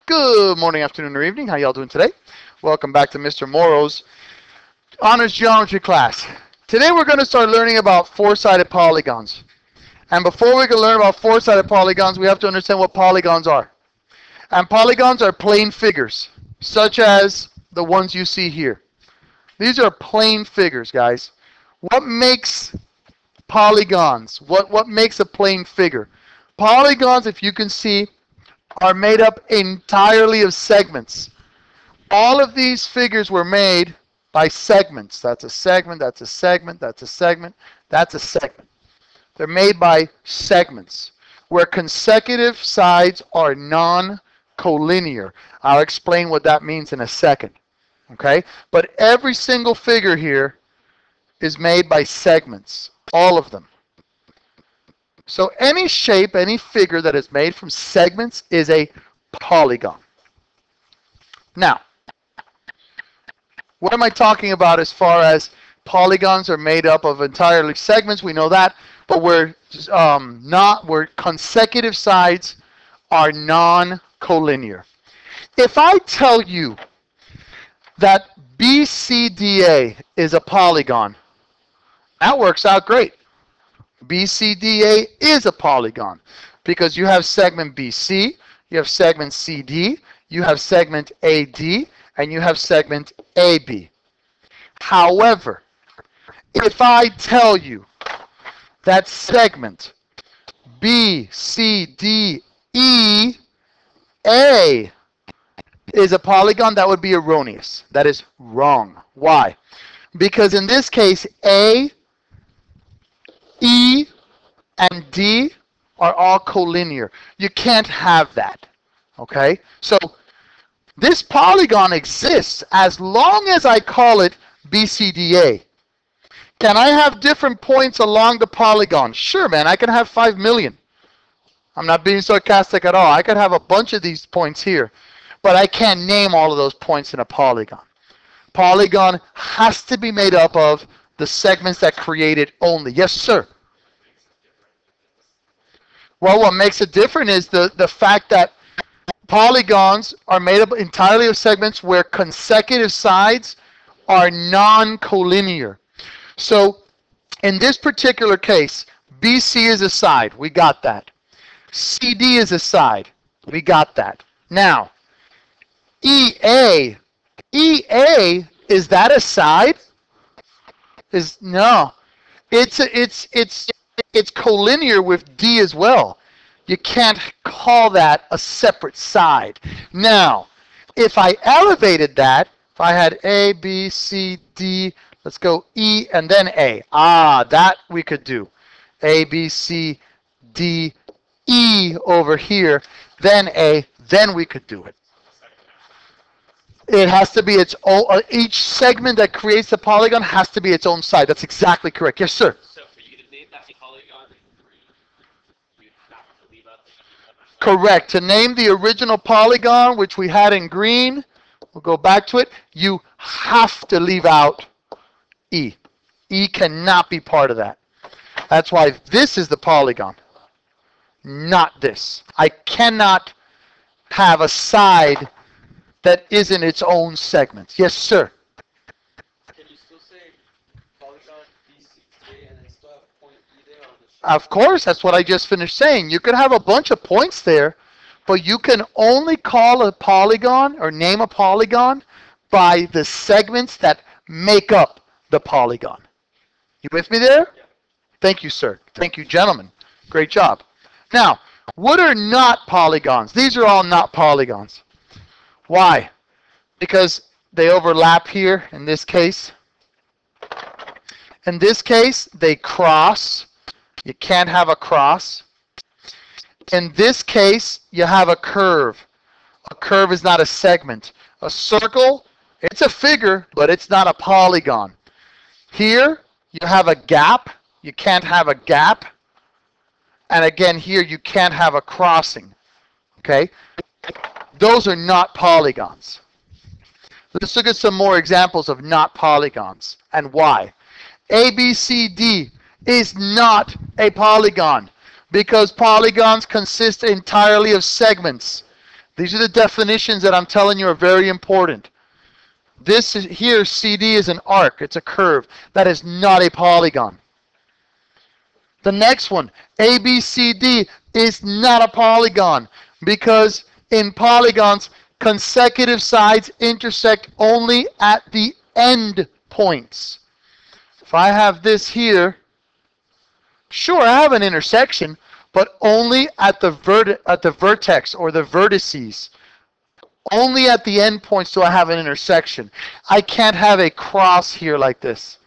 Good morning, afternoon, or evening. How y'all doing today? Welcome back to Mr. Morrow's Honors Geometry class. Today we're going to start learning about four-sided polygons. And before we can learn about four-sided polygons, we have to understand what polygons are. And polygons are plane figures, such as the ones you see here. These are plane figures, guys. What makes polygons? What makes a plane figure? Polygons, if you can see, are made up entirely of segments. All of these figures were made by segments. That's a segment, that's a segment, that's a segment, that's a segment. They're made by segments, where consecutive sides are non-collinear. I'll explain what that means in a second. Okay? But every single figure here is made by segments. All of them. So any shape, any figure that is made from segments is a polygon. Now, what am I talking about as far as polygons are made up of entirely segments? We know that, but where consecutive sides are non-collinear. If I tell you that BCDA is a polygon, that works out great. BCDA is a polygon because you have segment BC, you have segment CD, you have segment AD, and you have segment AB. However, if I tell you that segment BCDEA is a polygon, that would be erroneous. That is wrong. Why? Because in this case, A, E, and D are all collinear. You can't have that. Okay? So this polygon exists as long as I call it BCDA. Can I have different points along the polygon? Sure, man. I can have 5 million. I'm not being sarcastic at all. I could have a bunch of these points here. But I can't name all of those points in a polygon. Polygon has to be made up of the segments that create it only. Yes, sir. Well, what makes it different is the fact that polygons are made up entirely of segments where consecutive sides are non-collinear. So in this particular case, BC is a side. We got that. CD is a side. We got that. Now, EA, is that a side? No. It's collinear with D as well. You can't call that a separate side. Now, if I elevated that, if I had A, B, C, D, let's go E and then A. That we could do. A, B, C, D, E over here, then A, then we could do it. It has to be its own, each segment that creates the polygon has to be its own side. That's exactly correct. Yes, sir? So for you to name that polygon in green, you have to leave out the correct. To name the original polygon, which we had in green, we'll go back to it, you have to leave out E. E cannot be part of that. That's why this is the polygon, not this. I cannot have a side that isn't its own segments. Yes, sir. Can you still say polygon BCDA and then still have a point E there on the shape? Of course, that's what I just finished saying. You can have a bunch of points there, but you can only call a polygon or name a polygon by the segments that make up the polygon. You with me there? Yeah. Thank you, sir. Thank you, gentlemen. Great job. Now, what are not polygons? These are all not polygons. Why? Because they overlap here in this case. In this case, they cross. You can't have a cross. In this case, you have a curve. A curve is not a segment. A circle, it's a figure, but it's not a polygon. Here, you have a gap. You can't have a gap. And again, here, you can't have a crossing. Okay? Those are not polygons. Let's look at some more examples of not polygons and why. ABCD is not a polygon because polygons consist entirely of segments. These are the definitions that I'm telling you are very important. This is, here, CD is an arc. It's a curve. That is not a polygon. The next one, ABCD, is not a polygon because in polygons, consecutive sides intersect only at the end points. If I have this here, sure, I have an intersection, but only at the vertex or the vertices. Only at the end points do I have an intersection. I can't have a cross here like this.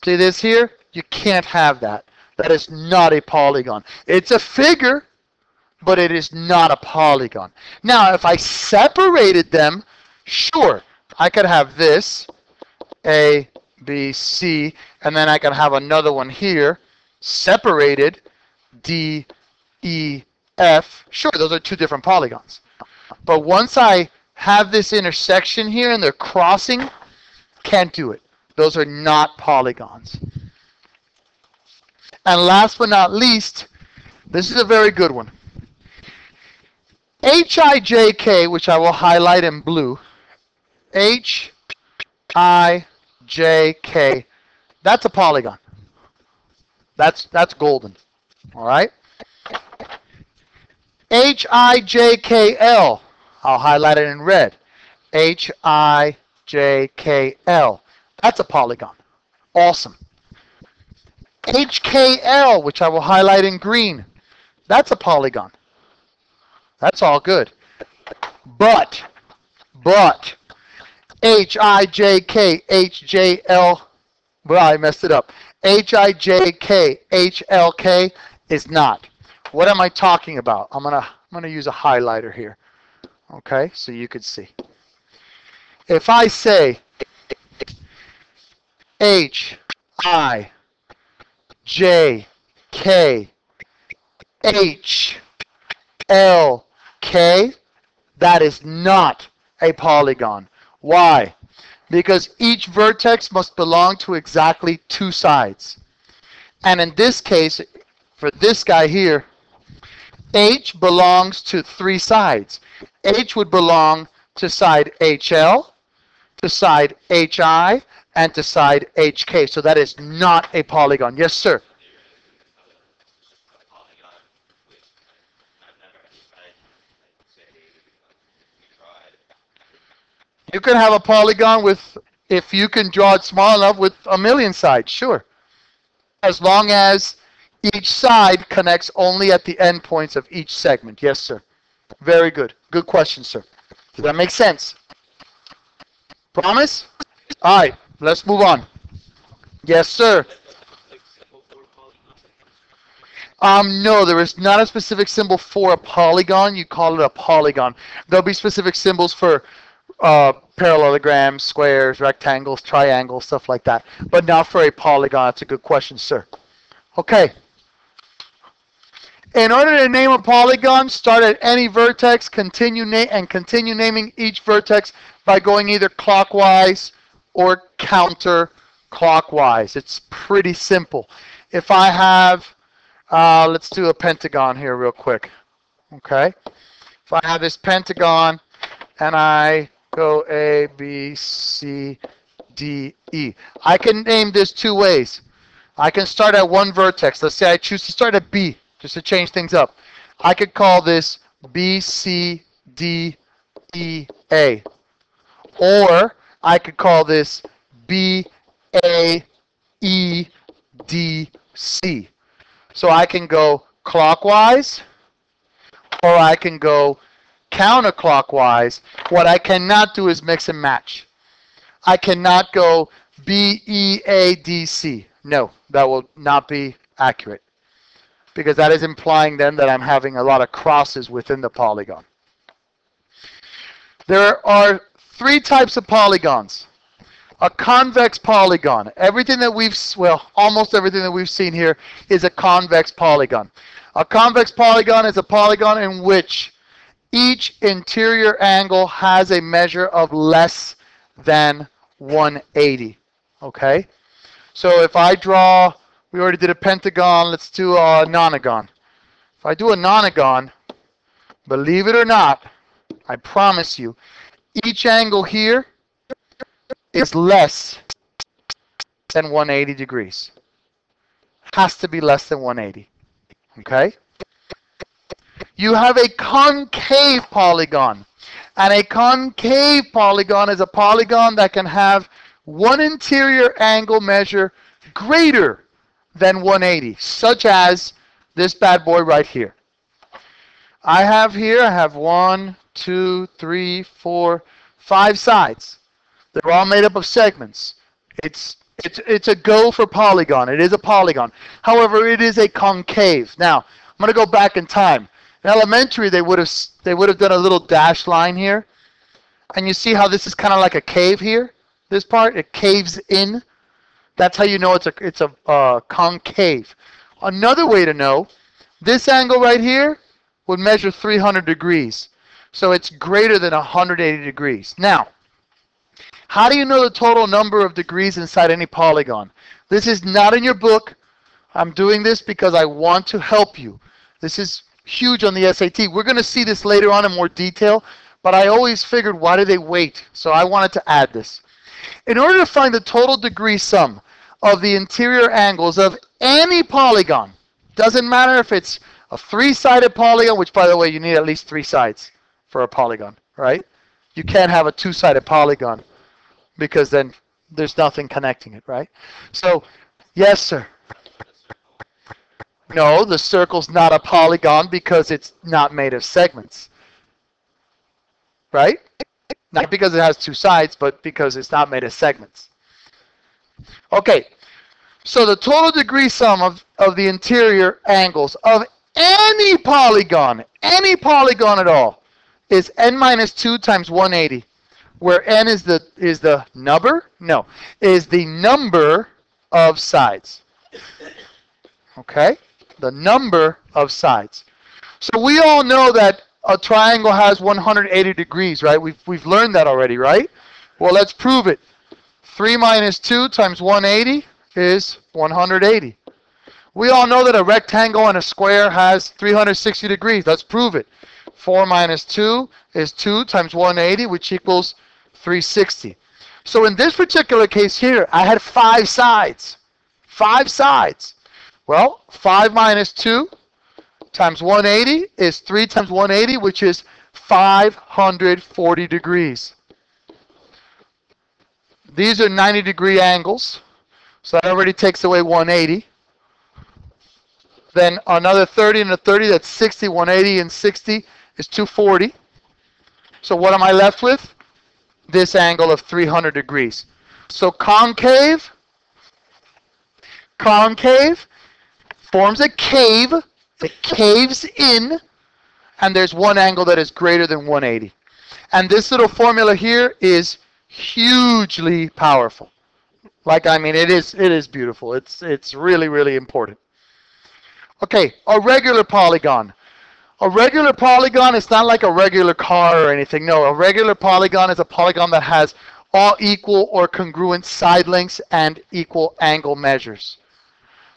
See this here? You can't have that. That is not a polygon. It's a figure, but it is not a polygon. Now, if I separated them, sure, I could have this, A, B, C, and then I can have another one here, separated, D, E, F. Sure, those are two different polygons. But once I have this intersection here and they're crossing, can't do it. Those are not polygons. And last but not least, this is a very good one. HIJK, which I will highlight in blue, HIJK, that's a polygon. That's golden. All right? HIJKL, I'll highlight it in red. HIJKL, that's a polygon. Awesome. HKL, which I will highlight in green, that's a polygon. That's all good. But HIJK, HJL, well, I messed it up. HIJK, HLK is not. What am I talking about? I'm gonna use a highlighter here. Okay, so you could see. If I say H, I, J, K, H, L, K, that is not a polygon. Why? Because each vertex must belong to exactly two sides. And in this case, for this guy here, H belongs to three sides. H would belong to side HL, to side HI, and to side HK. So that is not a polygon. Yes, sir. You can have a polygon with, if you can draw it small enough, with a million sides, sure. As long as each side connects only at the end points of each segment. Yes, sir. Very good. Good question, sir. Does that make sense? Promise? All right, let's move on. Yes, sir. No, there is not a specific symbol for a polygon. You call it a polygon. There'll be specific symbols for parallelograms, squares, rectangles, triangles, stuff like that. But not for a polygon. That's a good question, sir. Okay. In order to name a polygon, start at any vertex, continue naming each vertex by going either clockwise or counterclockwise. It's pretty simple. If I have, let's do a pentagon here real quick. Okay. If I have this pentagon and I go A, B, C, D, E, I can name this two ways. I can start at one vertex. Let's say I choose to start at B, just to change things up. I could call this B, C, D, E, A. Or I could call this B, A, E, D, C. So I can go clockwise, or I can go counterclockwise. What I cannot do is mix and match. I cannot go B, E, A, D, C. No, that will not be accurate, because that is implying then that I'm having a lot of crosses within the polygon. There are three types of polygons. A convex polygon. Everything that almost everything that we've seen here is a convex polygon. A convex polygon is a polygon in which each interior angle has a measure of less than 180. Okay? So if I draw, we already did a pentagon, let's do a nonagon. If I do a nonagon, believe it or not, I promise you, each angle here is less than 180 degrees. Has to be less than 180. Okay? You have a concave polygon. And a concave polygon is a polygon that can have one interior angle measure greater than 180, such as this bad boy right here. I have 1, 2, 3, 4, 5 sides. They're all made up of segments. It's a go for polygon. It is a polygon. However, it is a concave. Now, I'm going to go back in time. In elementary, they would have done a little dashed line here. And you see how this is kind of like a cave here? This part, it caves in. That's how you know it's a concave. Another way to know, this angle right here would measure 300 degrees. So it's greater than 180 degrees. Now, how do you know the total number of degrees inside any polygon? This is not in your book. I'm doing this because I want to help you. This is huge on the SAT. We're going to see this later on in more detail, but I always figured, why do they wait? So I wanted to add this. In order to find the total degree sum of the interior angles of any polygon, doesn't matter if it's a three-sided polygon, which, by the way, you need at least 3 sides for a polygon, right? You can't have a two-sided polygon because then there's nothing connecting it, right? So, yes, sir. No, the circle's not a polygon because it's not made of segments, right? Not because it has 2 sides, but because it's not made of segments. Okay, so the total degree sum of the interior angles of any polygon at all, is n minus 2 times 180, where n is the number? No, is the number of sides. Okay, the number of sides. So we all know that a triangle has 180 degrees, right? We've learned that already, right? Well, let's prove it. 3 minus 2 times 180 is 180. We all know that a rectangle and a square has 360 degrees. Let's prove it. 4 minus 2 is 2 times 180, which equals 360. So in this particular case here, I had 5 sides. 5 sides. Well, 5 minus 2 times 180 is 3 times 180, which is 540 degrees. These are 90-degree angles, so that already takes away 180. Then another 30 and a 30, that's 60. 180 and 60 is 240. So what am I left with? This angle of 300 degrees. So concave forms a cave. It caves in, and there's one angle that is greater than 180. And this little formula here is hugely powerful. Like, I mean, it is beautiful. It's really, really important. Okay, a regular polygon. A regular polygon is not like a regular car or anything. No, a regular polygon is a polygon that has all equal or congruent side lengths and equal angle measures.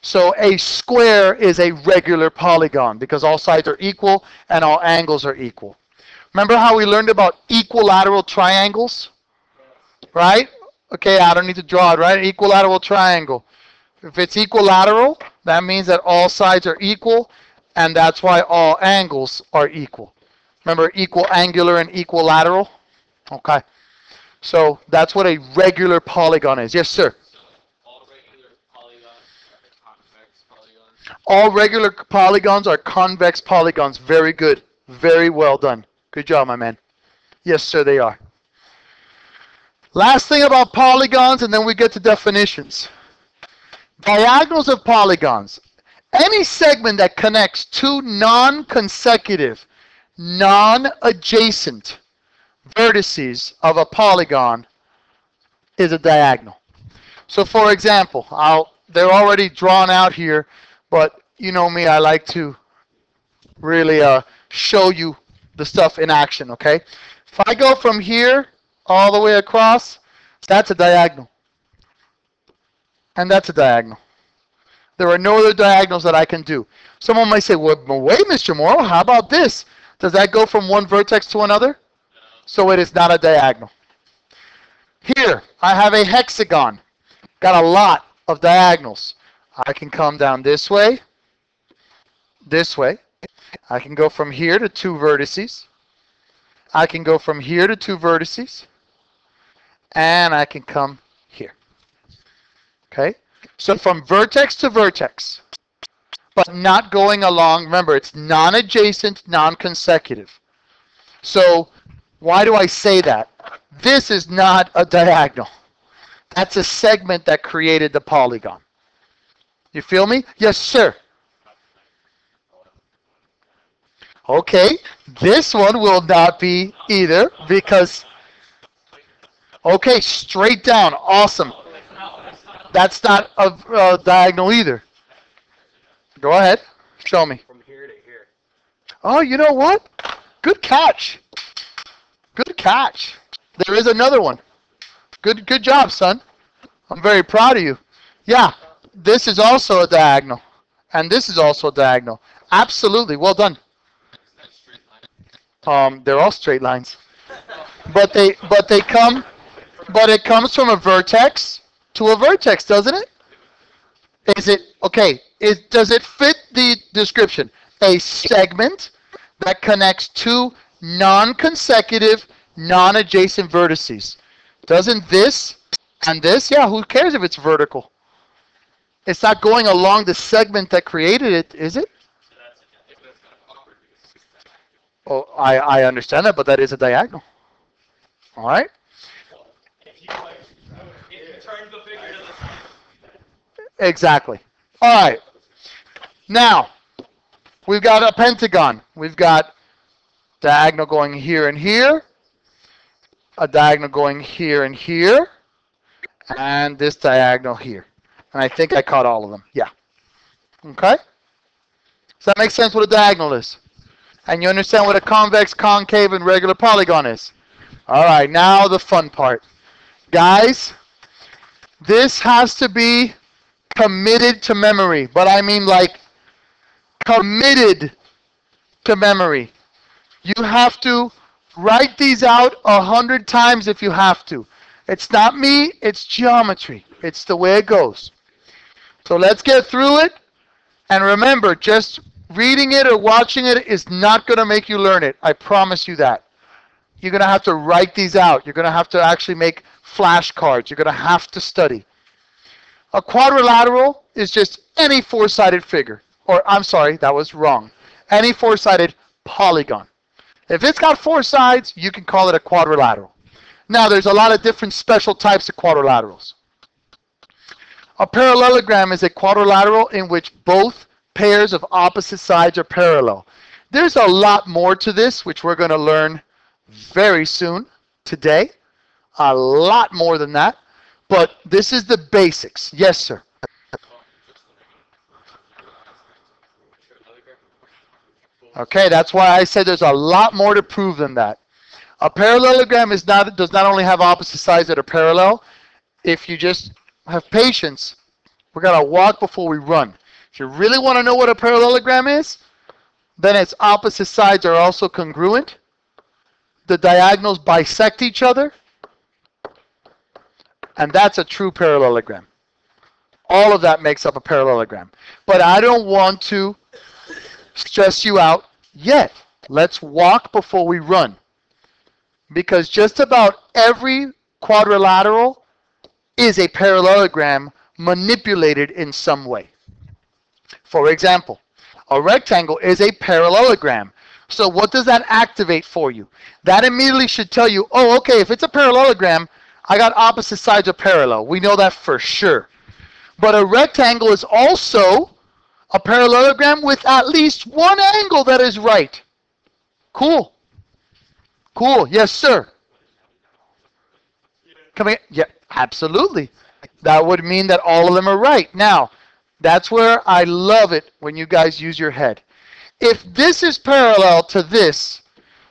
So a square is a regular polygon because all sides are equal and all angles are equal. Remember how we learned about equilateral triangles? Right? Okay, I don't need to draw it, right? Equilateral triangle. If it's equilateral, that means that all sides are equal, and that's why all angles are equal. Remember equal angular and equilateral? Okay. So that's what a regular polygon is. Yes, sir. All regular polygons are convex polygons. All regular polygons are convex polygons. Very good. Very well done. Good job, my man. Yes, sir, they are. Last thing about polygons, and then we get to definitions. Diagonals of polygons. Any segment that connects two non-consecutive, non-adjacent vertices of a polygon is a diagonal. So for example, they're already drawn out here, but you know me, I like to really show you the stuff in action, okay? If I go from here all the way across, that's a diagonal. And that's a diagonal. There are no other diagonals that I can do. Someone might say, well, wait, Mr. Morrow, how about this? Does that go from one vertex to another? So it is not a diagonal. Here, I have a hexagon. Got a lot of diagonals. I can come down this way. I can go from here to 2 vertices. I can go from here to 2 vertices. And I can come here. Okay? So from vertex to vertex, but not going along. Remember, it's non-adjacent, non-consecutive. So why do I say that? This is not a diagonal. That's a segment that created the polygon. You feel me? Yes, sir. Okay, this one will not be either because, okay, straight down, awesome. That's not a diagonal either. Go ahead, show me. From here to here. Oh, you know what? Good catch. Good catch. There is another one. Good job, son. I'm very proud of you. Yeah, this is also a diagonal. And this is also a diagonal. Absolutely, well done. They're all straight lines. But it comes from a vertex to a vertex, doesn't it? Is it okay? Does it fit the description? A segment that connects 2 non-consecutive, non-adjacent vertices. Doesn't this and this? Yeah, who cares if it's vertical? It's not going along the segment that created it, is it? Oh, I understand that, but that is a diagonal. All right? If you turn the figure to the side. Exactly. All right. Now, we've got a pentagon. We've got diagonal going here and here, a diagonal going here and here, and this diagonal here. And I think I caught all of them. Yeah. Okay? Does that make sense what a diagonal is? And you understand what a convex, concave, and regular polygon is? All right, now the fun part. Guys, this has to be committed to memory. But I mean like committed to memory. You have to write these out 100 times if you have to. It's not me, it's geometry. It's the way it goes. So let's get through it. And remember, just reading it or watching it is not going to make you learn it. I promise you that. You're going to have to write these out. You're going to have to actually make flashcards. You're going to have to study. A quadrilateral is just any 4-sided figure. Or, I'm sorry, that was wrong. Any 4-sided polygon. If it's got 4 sides, you can call it a quadrilateral. Now, there's a lot of different special types of quadrilaterals. A parallelogram is a quadrilateral in which both pairs of opposite sides are parallel. There's a lot more to this, which we're going to learn very soon, today. A lot more than that. But this is the basics. Yes, sir. Okay, that's why I said there's a lot more to prove than that. A parallelogram does not only have opposite sides that are parallel. If you just have patience, we're going to walk before we run. If you really want to know what a parallelogram is, then its opposite sides are also congruent. The diagonals bisect each other. And that's a true parallelogram. All of that makes up a parallelogram. But I don't want to stress you out yet. Let's walk before we run. Because just about every quadrilateral is a parallelogram manipulated in some way. For example, a rectangle is a parallelogram. So what does that activate for you? That immediately should tell you, oh, okay, if it's a parallelogram, I got opposite sides are parallel. We know that for sure. But a rectangle is also a parallelogram with at least one angle that is right. Cool. Cool. Yes, sir. Come here. Yeah, absolutely. That would mean that all of them are right. Now, that's where I love it when you guys use your head. If this is parallel to this,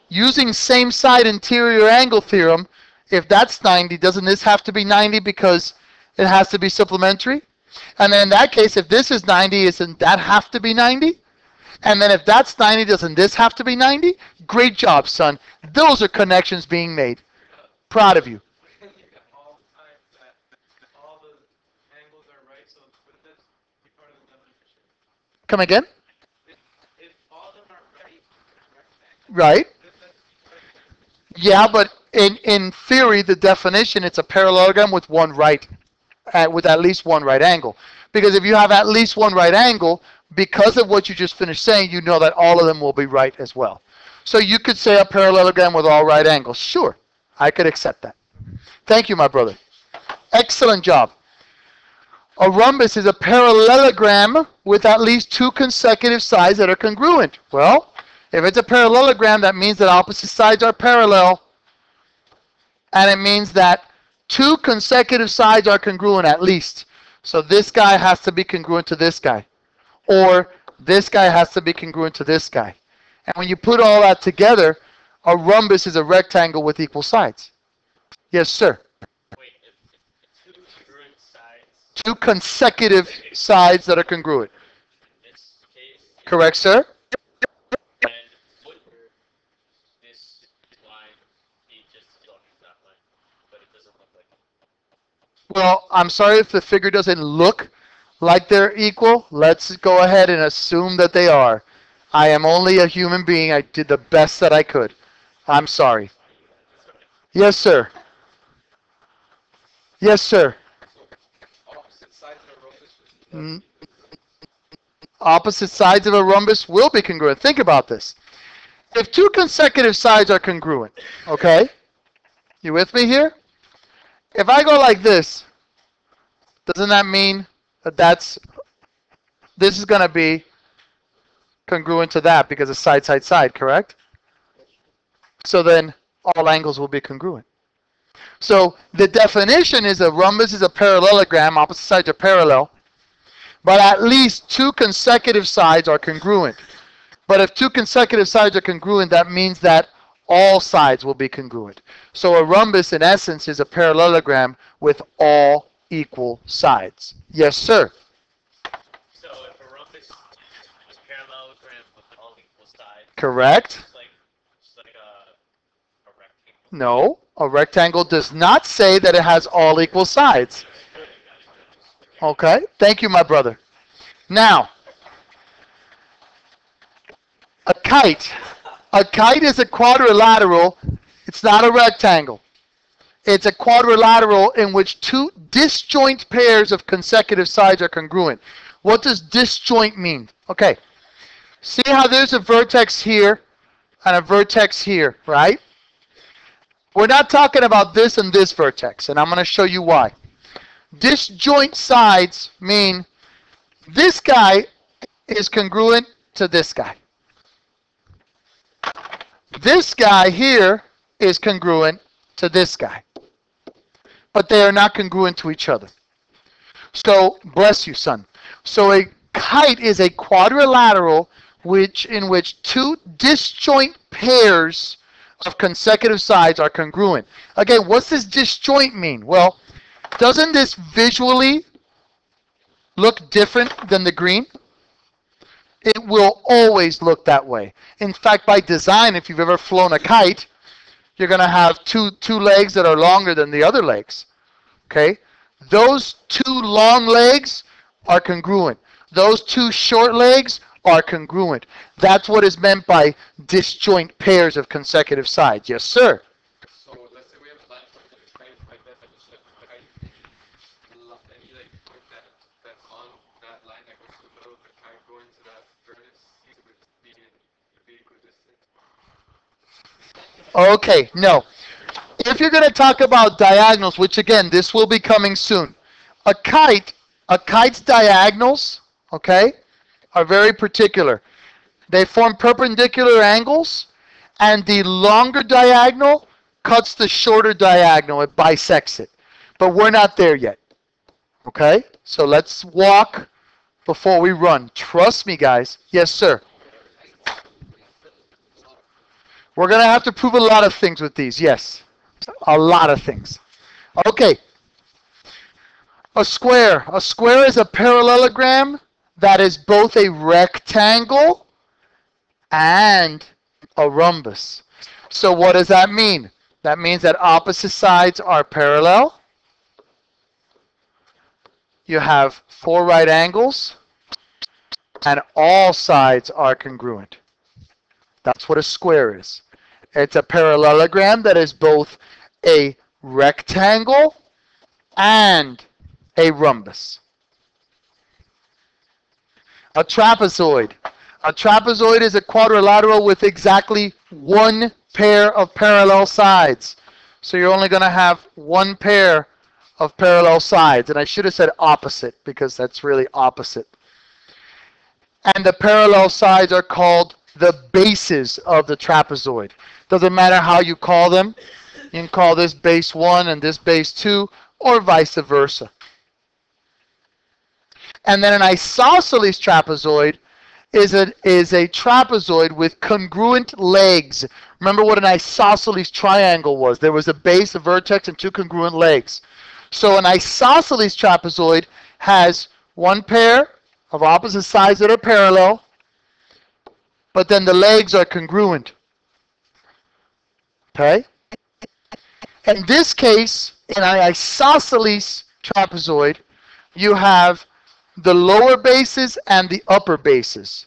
using same side interior angle theorem, if that's 90, doesn't this have to be 90 because it has to be supplementary? And then in that case, if this is 90, doesn't that have to be 90? And then if that's 90, doesn't this have to be 90? Great job, son. Those are connections being made. Proud of you. All the time that all the angles are right, so wouldn't that be part of the definition? Come again? If all of them are right, rectangle, Right. wouldn't that be part of the definition? Yeah, but in theory, the definition, it's a parallelogram with one right, with at least one right angle. Because if you have at least one right angle, because of what you just finished saying, you know that all of them will be right as well. So you could say a parallelogram with all right angles. Sure, I could accept that. Thank you, my brother. Excellent job. A rhombus is a parallelogram with at least two consecutive sides that are congruent. Well, if it's a parallelogram, that means that opposite sides are parallel. And it means that two consecutive sides are congruent at least. So this guy has to be congruent to this guy. Or this guy has to be congruent to this guy. And when you put all that together, a rhombus is a rectangle with equal sides. Yes, sir. Wait, if two congruent sides, Two consecutive sides that are congruent. in this case, Correct, sir? and would this line be just that line, but it doesn't look like it. Well, I'm sorry if the figure doesn't look like they're equal. Let's go ahead and assume that they are. I am only a human being. I did the best that I could. I'm sorry. Yes, sir. Yes, sir. Opposite sides of a rhombus Mm. Opposite sides of a rhombus will be congruent. Think about this. If two consecutive sides are congruent, okay? You with me here? If I go like this, doesn't that mean that this is going to be congruent to that because it's side, side, side, correct? So then all angles will be congruent. So the definition is a rhombus is a parallelogram, opposite sides are parallel, but at least two consecutive sides are congruent. But if two consecutive sides are congruent, that means that all sides will be congruent. So a rhombus, in essence, is a parallelogram with all equal sides. Yes, sir. So if a rhombus is a parallelogram with all equal sides, Correct. it's like a rectangle. No, a rectangle does not say that it has all equal sides. Okay, thank you, my brother. Now, a kite. A kite is a quadrilateral. It's not a rectangle. It's a quadrilateral in which two disjoint pairs of consecutive sides are congruent. What does disjoint mean? Okay, see how there's a vertex here and a vertex here, right? We're not talking about this and this vertex, and I'm going to show you why. Disjoint sides mean this guy is congruent to this guy. This guy here is congruent to this guy. But they are not congruent to each other. So, bless you, son. So a kite is a quadrilateral in which two disjoint pairs of consecutive sides are congruent. Again, what's this disjoint mean? Well, doesn't this visually look different than the green? It will always look that way. In fact, by design, if you've ever flown a kite, you're going to have two legs that are longer than the other legs. Okay? Those two long legs are congruent. Those two short legs are congruent. That's what is meant by disjoint pairs of consecutive sides. Yes, sir. So let's say we have a line from the train like that, and you like point that's on that line that goes to the middle of the kite going to that furnace, it would be equidistant. Okay, no. If you're going to talk about diagonals, which again, this will be coming soon, a kite's diagonals, okay, are very particular. They form perpendicular angles, and the longer diagonal cuts the shorter diagonal. It bisects it. But we're not there yet. Okay? So let's walk before we run. Trust me, guys. Yes, sir. We're going to have to prove a lot of things with these. Yes. A lot of things. Okay. A square. A square is a parallelogram that is both a rectangle and a rhombus. So what does that mean? That means that opposite sides are parallel. You have 4 right angles, and all sides are congruent. That's what a square is. It's a parallelogram that is both a rectangle and a rhombus. A trapezoid. A trapezoid is a quadrilateral with exactly 1 pair of parallel sides. So you're only going to have 1 pair of parallel sides. And I should have said opposite because that's really opposite. And the parallel sides are called the bases of the trapezoid. Doesn't matter how you call them. You can call this base 1 and this base 2, or vice versa. And then an isosceles trapezoid is a trapezoid with congruent legs. Remember what an isosceles triangle was. There was a base, a vertex, and 2 congruent legs. So an isosceles trapezoid has 1 pair of opposite sides that are parallel, but then the legs are congruent. Okay? In this case, in an isosceles trapezoid, you have the lower bases and the upper bases.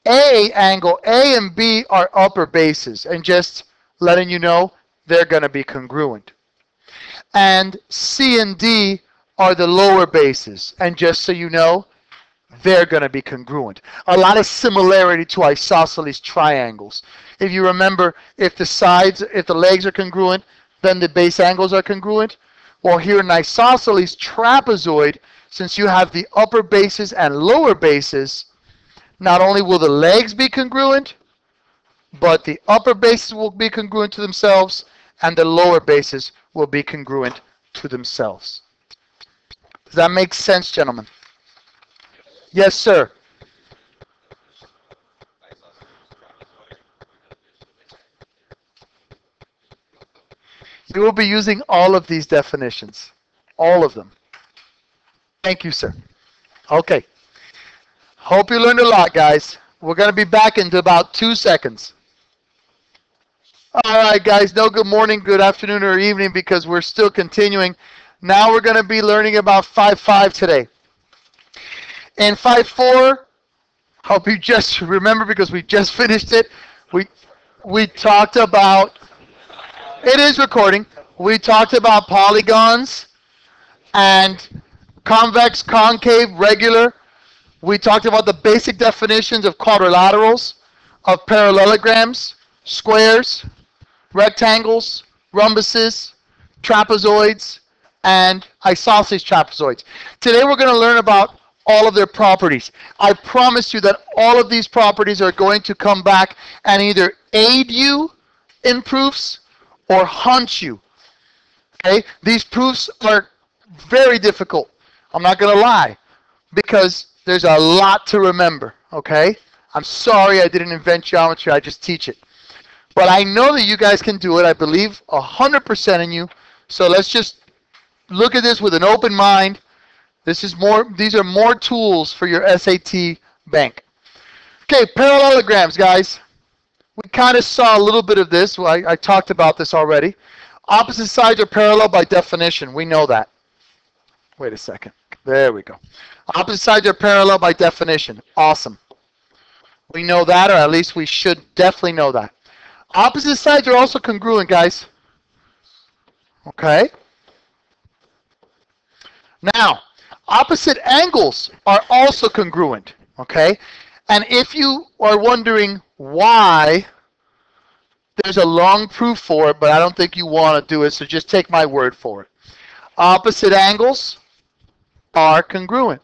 Angle A and B are upper bases, and just letting you know, they're going to be congruent. And C and D are the lower bases, and just so you know, they're going to be congruent. A lot of similarity to isosceles triangles. If you remember, if the legs are congruent, then the base angles are congruent. Well, here in isosceles trapezoid, since you have the upper bases and lower bases, not only will the legs be congruent, but the upper bases will be congruent to themselves, and the lower bases will be congruent to themselves. Does that make sense, gentlemen? Yes, sir. You will be using all of these definitions. All of them. Thank you, sir. Okay. Hope you learned a lot, guys. We're going to be back in about 2 seconds. All right, guys. No good morning, good afternoon, or evening because we're still continuing. Now we're going to be learning about 5.5 today. In 5.4, hope you just remember because we just finished it. We talked about, it is recording. We talked about polygons and convex, concave, regular. We talked about the basic definitions of quadrilaterals, of parallelograms, squares, rectangles, rhombuses, trapezoids, and isosceles trapezoids. Today we're going to learn about all of their properties. I promise you that all of these properties are going to come back and either aid you in proofs or haunt you. Okay? These proofs are very difficult. I'm not going to lie because there's a lot to remember. Okay? I'm sorry I didn't invent geometry. I just teach it. But I know that you guys can do it. I believe 100% in you. So let's just look at this with an open mind. These are more tools for your SAT bank. Okay, parallelograms, guys. We kind of saw a little bit of this. Well, I talked about this already. Opposite sides are parallel by definition. We know that. Wait a second. There we go. Opposite sides are parallel by definition. Awesome. We know that, or at least we should definitely know that. Opposite sides are also congruent, guys. Okay? Now, opposite angles are also congruent, okay? And if you are wondering why, there's a long proof for it, but I don't think you want to do it, so just take my word for it. Opposite angles are congruent.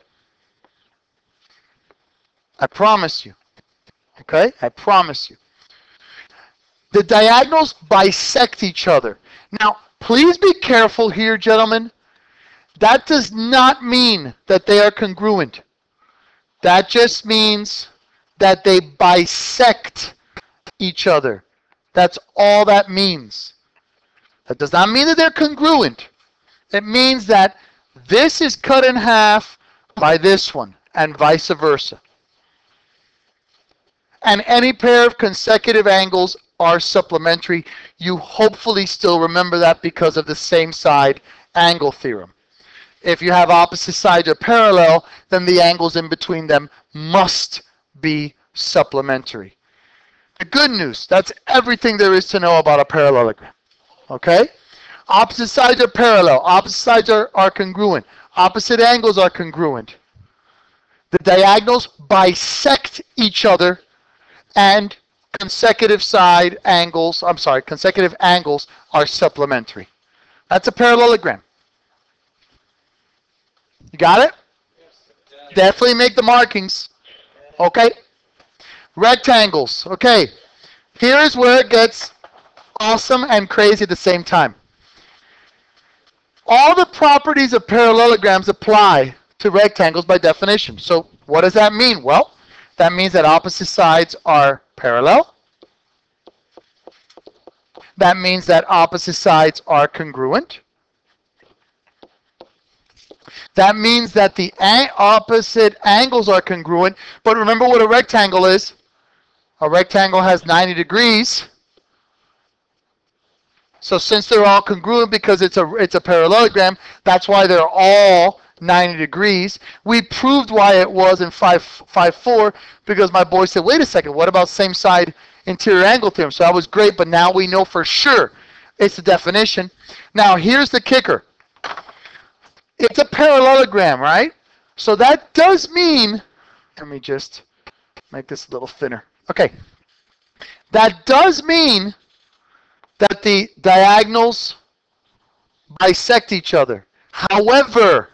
I promise you, okay? I promise you. The diagonals bisect each other. Now, please be careful here, gentlemen. That does not mean that they are congruent. That just means that they bisect each other. That's all that means. That does not mean that they're congruent. It means that this is cut in half by this one, and vice versa. and any pair of consecutive angles are supplementary. You hopefully still remember that because of the same side angle theorem. If you have opposite sides are parallel, then the angles in between them must be supplementary. The good news, that's everything there is to know about a parallelogram. Okay? Opposite sides are parallel. Opposite sides are congruent. Opposite angles are congruent. The diagonals bisect each other, and consecutive angles are supplementary. That's a parallelogram. You got it? Definitely make the markings. Okay? Rectangles. Okay. Here's where it gets awesome and crazy at the same time. All the properties of parallelograms apply to rectangles by definition. So what does that mean? Well, that means that opposite sides are parallel. That means that opposite sides are congruent. That means that the opposite angles are congruent. But remember what a rectangle is. A rectangle has 90 degrees. So since they're all congruent because it's a parallelogram, that's why they're all 90 degrees. We proved why it was in 5.4 because my boy said, wait a second, what about same side interior angle theorem? So that was great, but now we know for sure it's the definition. Now here's the kicker. It's a parallelogram, right? So that does mean, let me just make this a little thinner. Okay. That does mean that the diagonals bisect each other. However,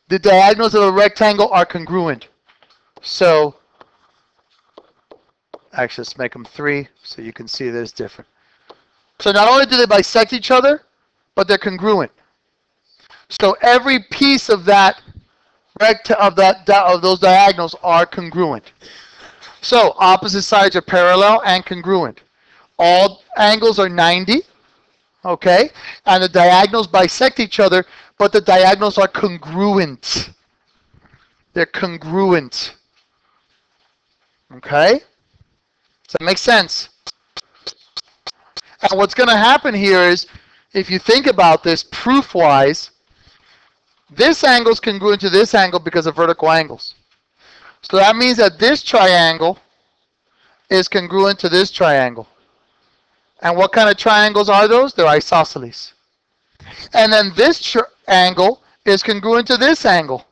the diagonals of a rectangle are congruent. So, actually, let's make them 3 so you can see that it's different. So not only do they bisect each other, but they're congruent. So every piece of that of those diagonals are congruent. So opposite sides are parallel and congruent. All angles are 90, okay? And the diagonals bisect each other, but the diagonals are congruent. They're congruent. Okay? Does that make sense? And what's going to happen here is, if you think about this proof-wise, this angle is congruent to this angle because of vertical angles. So that means that this triangle is congruent to this triangle. And what kind of triangles are those? They're isosceles. And then this angle is congruent to this angle.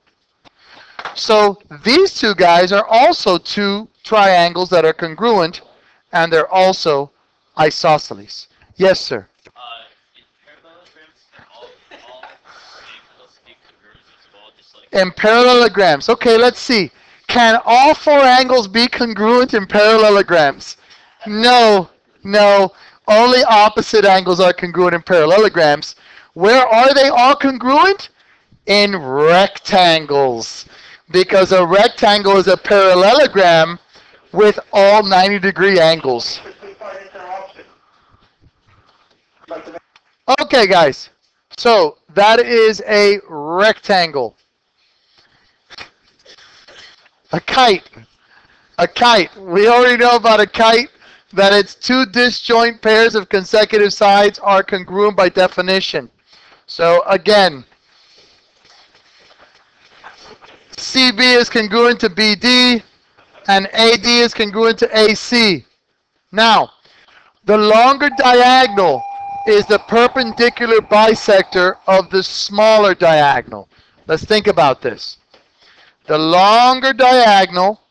So these two guys are also two triangles that are congruent, and they're also isosceles. Yes, sir? In parallelograms, can all angles be congruent as well, just like... In parallelograms. Okay, let's see. Can all 4 angles be congruent in parallelograms? No, no. Only opposite angles are congruent in parallelograms. Where are they all congruent? In rectangles. Because a rectangle is a parallelogram with all 90-degree angles. Okay, guys. So that is a rectangle. A kite. A kite. We already know about a kite, that its 2 disjoint pairs of consecutive sides are congruent by definition. So again, CB is congruent to BD, and AD is congruent to AC. Now, the longer diagonal is the perpendicular bisector of the smaller diagonal. Let's think about this. The longer diagonal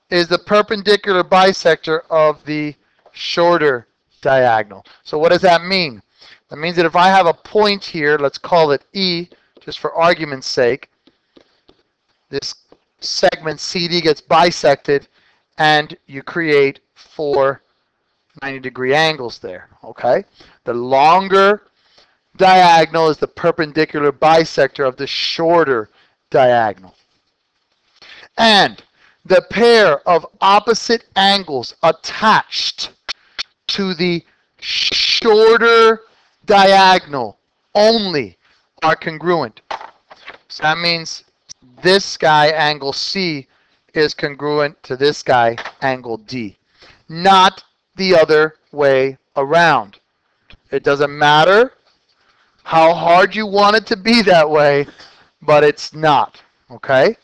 is the perpendicular bisector of the shorter diagonal. So what does that mean? That means that if I have a point here, let's call it E, just for argument's sake, this segment CD gets bisected, and you create 4 90-degree angles there, okay? The longer diagonal is the perpendicular bisector of the shorter diagonal. And the pair of opposite angles attached to the shorter diagonal only are congruent. So that means this guy, angle C, is congruent to this guy, angle D. Not the other way around. It doesn't matter how hard you want it to be that way, but it's not, okay?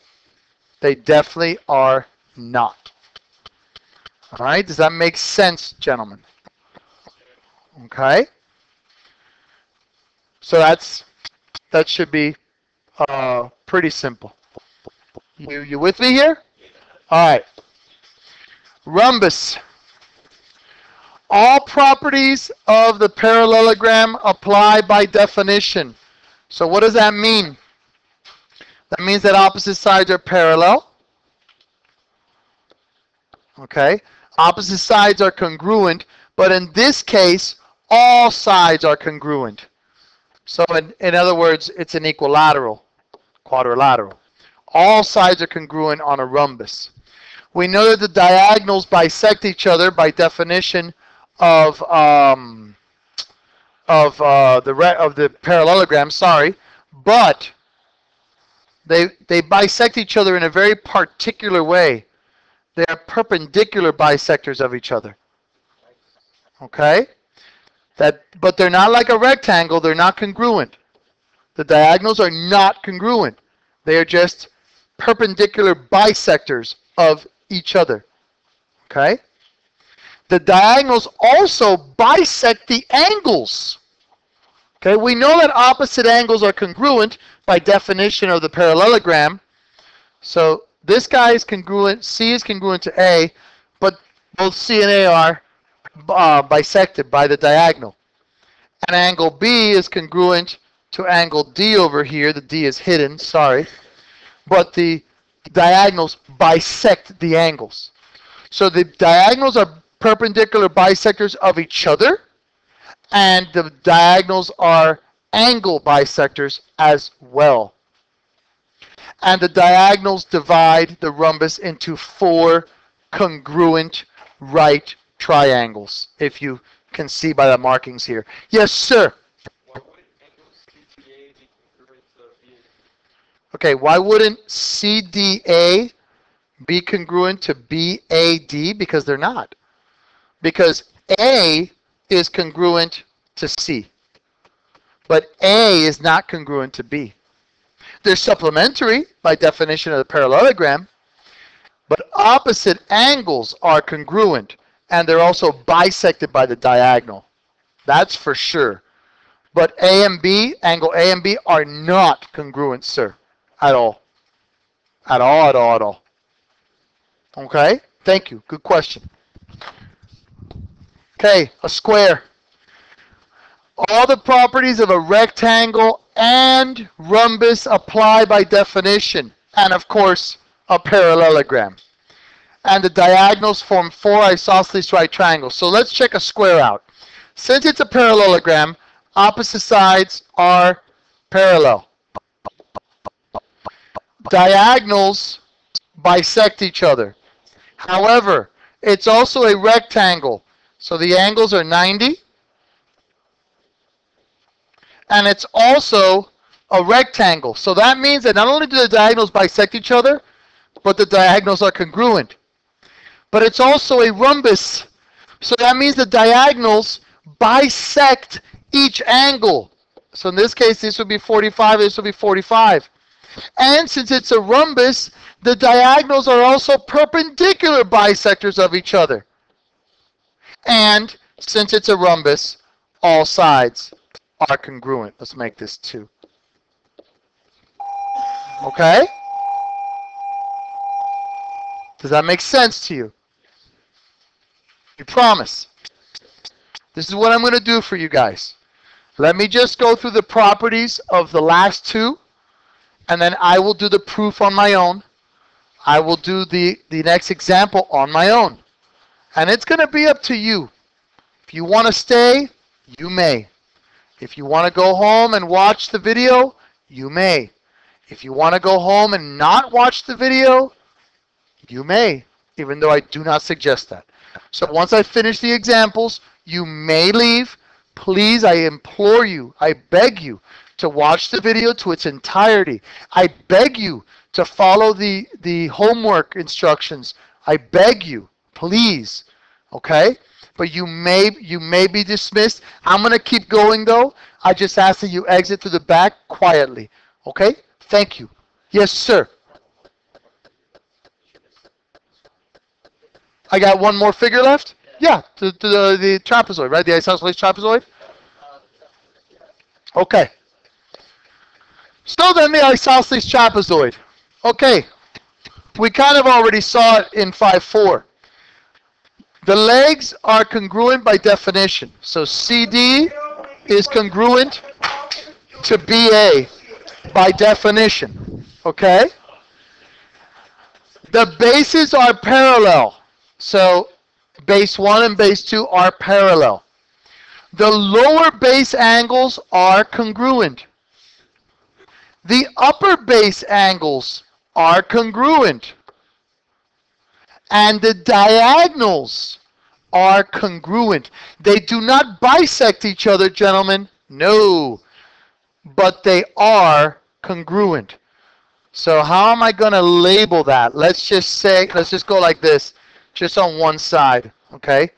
They definitely are not. All right, does that make sense, gentlemen? Okay? So that should be pretty simple. You with me here? All right. Rhombus. All properties of the parallelogram apply by definition. So what does that mean? That means that opposite sides are parallel. Okay? Opposite sides are congruent, but in this case, all sides are congruent. So in other words, it's an equilateral, quadrilateral. All sides are congruent on a rhombus. We know that the diagonals bisect each other by definition of the parallelogram. Sorry, but they bisect each other in a very particular way. They are perpendicular bisectors of each other. Okay? But they're not like a rectangle. They're not congruent. The diagonals are not congruent. They are just perpendicular bisectors of each other. Okay? The diagonals also bisect the angles. Okay? We know that opposite angles are congruent by definition of the parallelogram. So this guy is congruent, C is congruent to A, but both C and A are bisected by the diagonal. And angle B is congruent to angle D over here. The D is hidden, sorry. But the diagonals bisect the angles. So the diagonals are perpendicular bisectors of each other, and the diagonals are angle bisectors as well. And the diagonals divide the rhombus into 4 congruent right triangles, if you can see by the markings here. Yes, sir? Why wouldn't angle CTA be congruent to BAD? Okay, why wouldn't CDA be congruent to BAD? Because they're not. Because A is congruent to C, but A is not congruent to B. They're supplementary by definition of the parallelogram, but opposite angles are congruent, and they're also bisected by the diagonal. That's for sure. But A and B, angle A and B, are not congruent, sir, at all. At all, at all, at all. Okay? Thank you. Good question. Okay, a square. All the properties of a rectangle and rhombus apply by definition, and of course, a parallelogram. And the diagonals form 4 isosceles right triangles. So let's check a square out. Since it's a parallelogram, opposite sides are parallel. Diagonals bisect each other. However, it's also a rectangle. So the angles are 90. And it's also a rectangle. So that means that not only do the diagonals bisect each other, but the diagonals are congruent. But it's also a rhombus. So that means the diagonals bisect each angle. So in this case, this would be 45, this would be 45. And since it's a rhombus, the diagonals are also perpendicular bisectors of each other. And since it's a rhombus, all sides are congruent. Let's make this 2. Okay? Does that make sense to you? You promise? This is what I'm going to do for you guys. Let me just go through the properties of the last 2, and then I will do the proof on my own. I will do the next example on my own. And it's going to be up to you. If you want to stay, you may. If you want to go home and watch the video, you may. If you want to go home and not watch the video, you may, even though I do not suggest that. So once I finish the examples, you may leave. Please, I implore you, I beg you to watch the video to its entirety. I beg you to follow the homework instructions. I beg you, please, okay? But you may be dismissed. I'm going to keep going, though. I just ask that you exit through the back quietly, okay? Thank you. Yes, sir. I got one more figure left? Yeah, the trapezoid, right? The isosceles trapezoid? Okay. So then the isosceles trapezoid. Okay. We kind of already saw it in 5.4. The legs are congruent by definition. So CD is congruent to BA by definition. Okay? The bases are parallel. So base 1 and base 2 are parallel. The lower base angles are congruent. The upper base angles are congruent. And the diagonals are congruent. They do not bisect each other, gentlemen. No. But they are congruent. So how am I going to label that? Let's just go like this, just on one side, okay?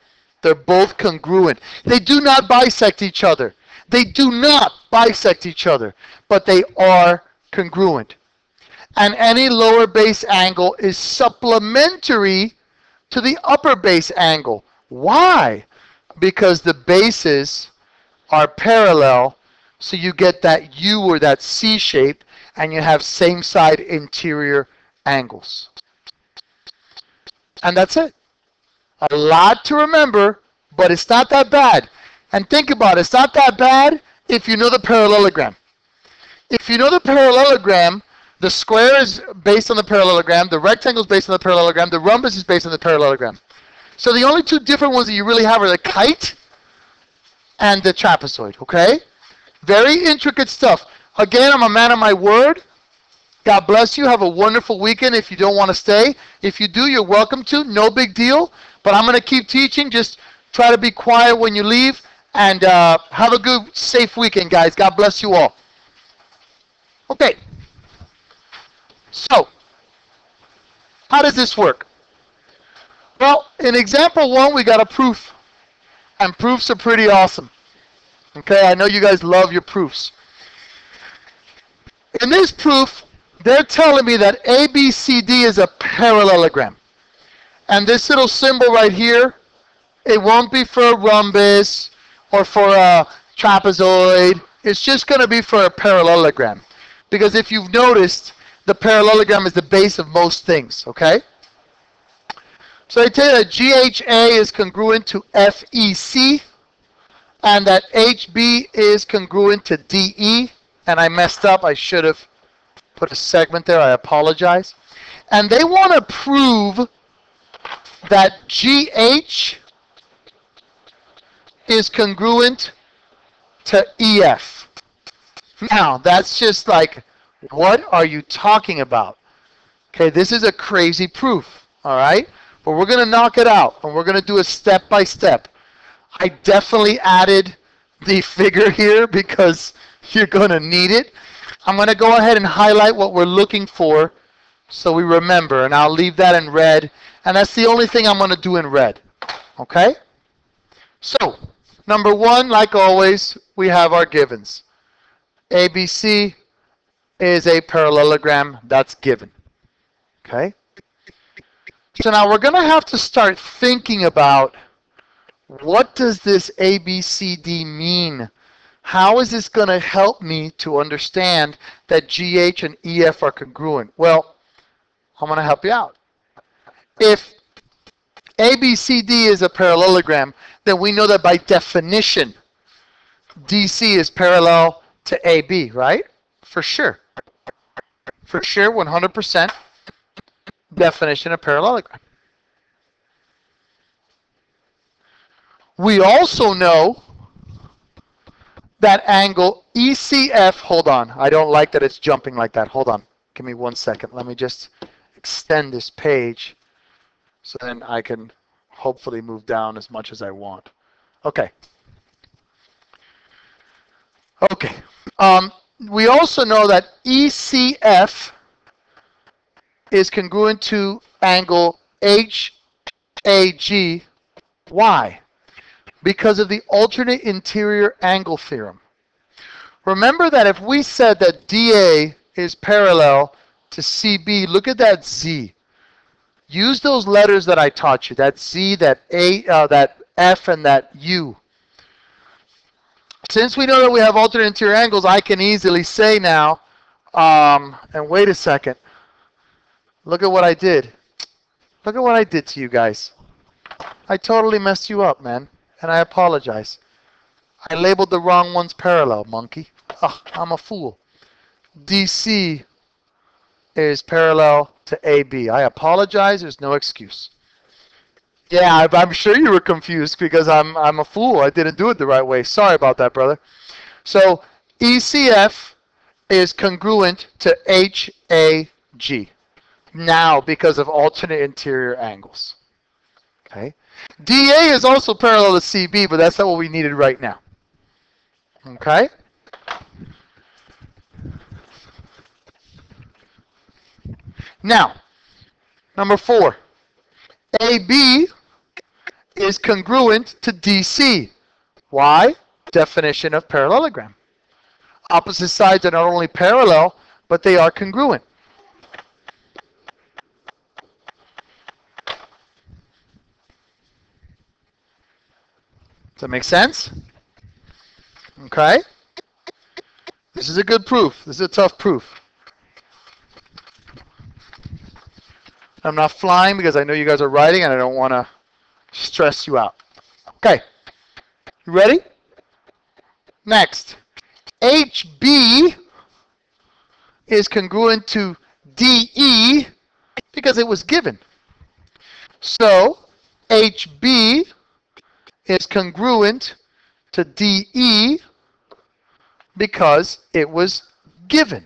They're both congruent. They do not bisect each other. They do not bisect each other, but they are congruent. And any lower base angle is supplementary to the upper base angle. Why? Because the bases are parallel, so you get that U or that C shape, and you have same side interior angles. And that's it. A lot to remember, but it's not that bad. And think about it, it's not that bad if you know the parallelogram. If you know the parallelogram, the square is based on the parallelogram, the rectangle is based on the parallelogram, the rhombus is based on the parallelogram. So the only two different ones that you really have are the kite and the trapezoid, okay? Very intricate stuff. Again, I'm a man of my word. God bless you. Have a wonderful weekend if you don't want to stay. If you do, you're welcome to. No big deal. But I'm going to keep teaching. Just try to be quiet when you leave. And have a good, safe weekend, guys. God bless you all. Okay. So, how does this work? Well, in example 1, we got a proof. And proofs are pretty awesome. Okay, I know you guys love your proofs. In this proof, they're telling me that ABCD is a parallelogram. And this little symbol right here, it won't be for a rhombus or for a trapezoid. It's just going to be for a parallelogram. Because if you've noticed, the parallelogram is the base of most things, okay? So I tell you that GHA is congruent to FEC, and that HB is congruent to DE. And I messed up. I should have put a segment there. I apologize. And they want to prove that GH is congruent to EF. Now, that's just like, what are you talking about? Okay, this is a crazy proof, all right? But we're going to knock it out, and we're going to do it step by step. I definitely added the figure here because you're going to need it. I'm going to go ahead and highlight what we're looking for so we remember, and I'll leave that in red. And that's the only thing I'm going to do in red. Okay? So, number 1, like always, we have our givens. ABC is a parallelogram. That's given. Okay? So now we're going to have to start thinking about, what does this ABCD mean? How is this going to help me to understand that GH and EF are congruent? Well, I'm going to help you out. If ABCD is a parallelogram, then we know that by definition, DC is parallel to AB, right? For sure. For sure, 100% definition of parallelogram. We also know that angle ECF, hold on, I don't like that it's jumping like that. Hold on, give me 1 second. Let me just extend this page so then I can hopefully move down as much as I want. Okay. Okay. We also know that ECF is congruent to angle HAG. Why? Because of the alternate interior angle theorem. Remember that if we said that DA is parallel to CB, look at that Z. Use those letters that I taught you, that Z, that A, that F, and that U. Since we know that we have alternate interior angles, I can easily say now, and wait a second, look at what I did. Look at what I did to you guys. I totally messed you up, man, and I apologize. I labeled the wrong ones parallel, monkey. Oh, I'm a fool. DC is parallel to AB. I apologize. There's no excuse. Yeah, I'm sure you were confused because I'm a fool. I didn't do it the right way. Sorry about that, brother. So ECF is congruent to HAG. Now, because of alternate interior angles. Okay. DA is also parallel to CB, but that's not what we needed right now. Okay. Now, number 4. AB is congruent to DC. Why? Definition of parallelogram. Opposite sides are not only parallel, but they are congruent. Does that make sense? Okay. This is a good proof. This is a tough proof. I'm not flying because I know you guys are writing and I don't want to stress you out. Okay. You ready? Next. HB is congruent to DE because it was given. So HB is congruent to DE because it was given.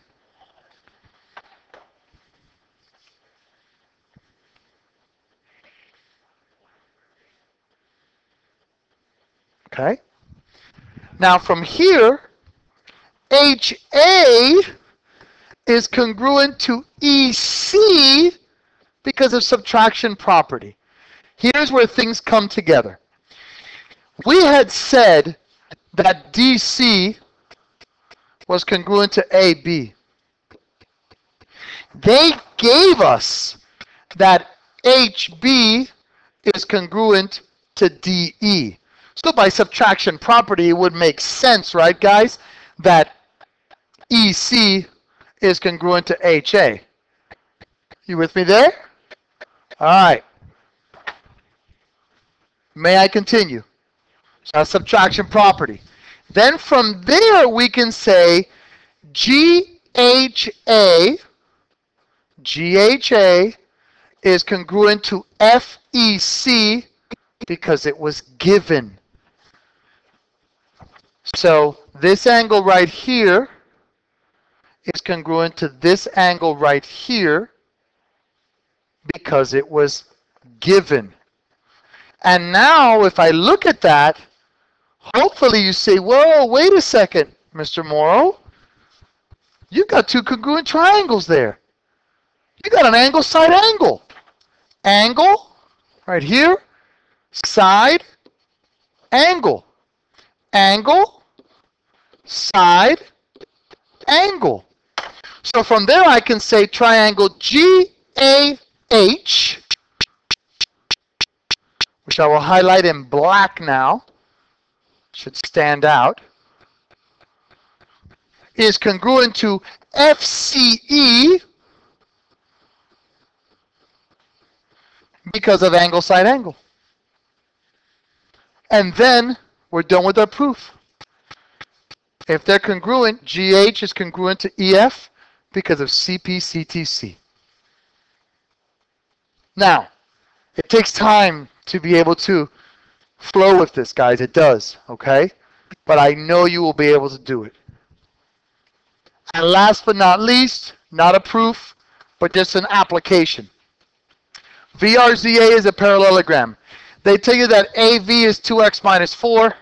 Okay. Now from here, HA is congruent to EC because of subtraction property. Here's where things come together. We had said that DC was congruent to AB. They gave us that HB is congruent to DE. So by subtraction property, it would make sense, right, guys, that EC is congruent to HA. You with me there? All right. May I continue? So that's subtraction property. Then from there, we can say GHA is congruent to FEC because it was given. So this angle right here is congruent to this angle right here because it was given. And now if I look at that, hopefully you say, whoa, wait a second, Mr. Morrow. You got two congruent triangles there. You got an angle, side, angle. Angle, right here, side, angle. Angle, side, angle. So from there I can say triangle GAH, which I will highlight in black now, should stand out, is congruent to FCE because of angle, side, angle. And then we're done with our proof. If they're congruent, GH is congruent to EF because of CP-CTC. Now, it takes time to be able to flow with this, guys. It does, okay? But I know you will be able to do it. And last but not least, not a proof, but just an application. VRZA is a parallelogram. They tell you that AV is 2x minus 4.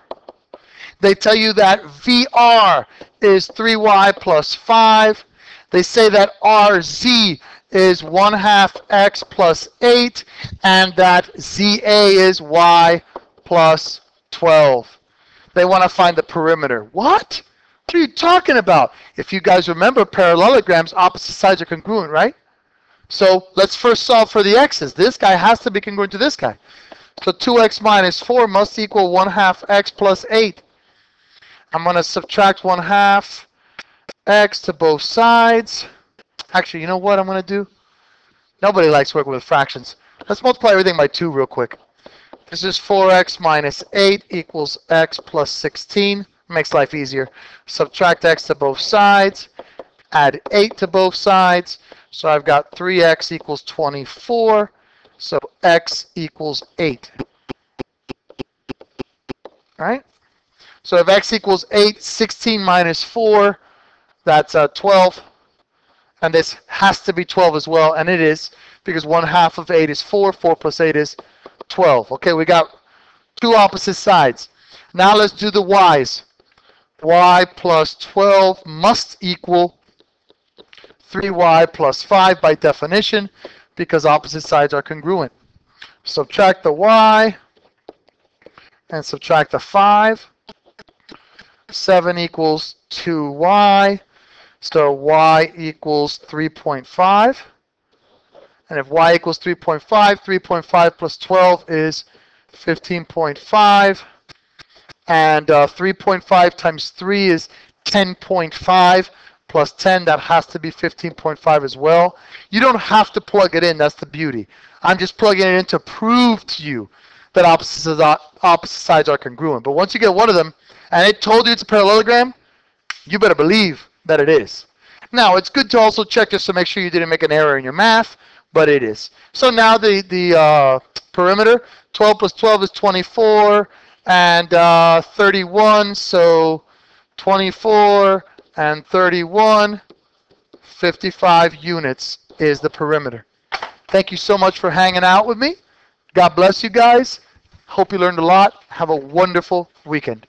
They tell you that VR is 3y plus 5. They say that RZ is 1/2 x plus 8, and that ZA is y plus 12. They want to find the perimeter. What? What are you talking about? If you guys remember, parallelograms, opposite sides are congruent, right? So let's first solve for the x's. This guy has to be congruent to this guy. So 2x minus 4 must equal 1/2 x plus 8. I'm going to subtract 1/2 x to both sides. Actually, you know what I'm going to do? Nobody likes working with fractions. Let's multiply everything by 2 real quick. This is 4x minus 8 equals x plus 16. Makes life easier. Subtract x to both sides. Add 8 to both sides. So I've got 3x equals 24. So x equals 8. All right? So if x equals 8, 16 minus 4, that's 12. And this has to be 12 as well, and it is, because 1/2 of 8 is 4. 4 plus 8 is 12. Okay, we got two opposite sides. Now let's do the y's. Y plus 12 must equal 3y plus 5 by definition, because opposite sides are congruent. Subtract the y and subtract the 5. 7 equals 2y. So y equals 3.5. And if y equals 3.5, 3.5 plus 12 is 15.5. And 3.5 times 3 is 10.5 plus 10. That has to be 15.5 as well. You don't have to plug it in. That's the beauty. I'm just plugging it in to prove to you that opposite sides are congruent. But once you get one of them, and it told you it's a parallelogram, you better believe that it is. Now, it's good to also check just to make sure you didn't make an error in your math, but it is. So now the perimeter, 12 plus 12 is 24, and 31, so 24 and 31, 55 units is the perimeter. Thank you so much for hanging out with me. God bless you guys. Hope you learned a lot. Have a wonderful weekend.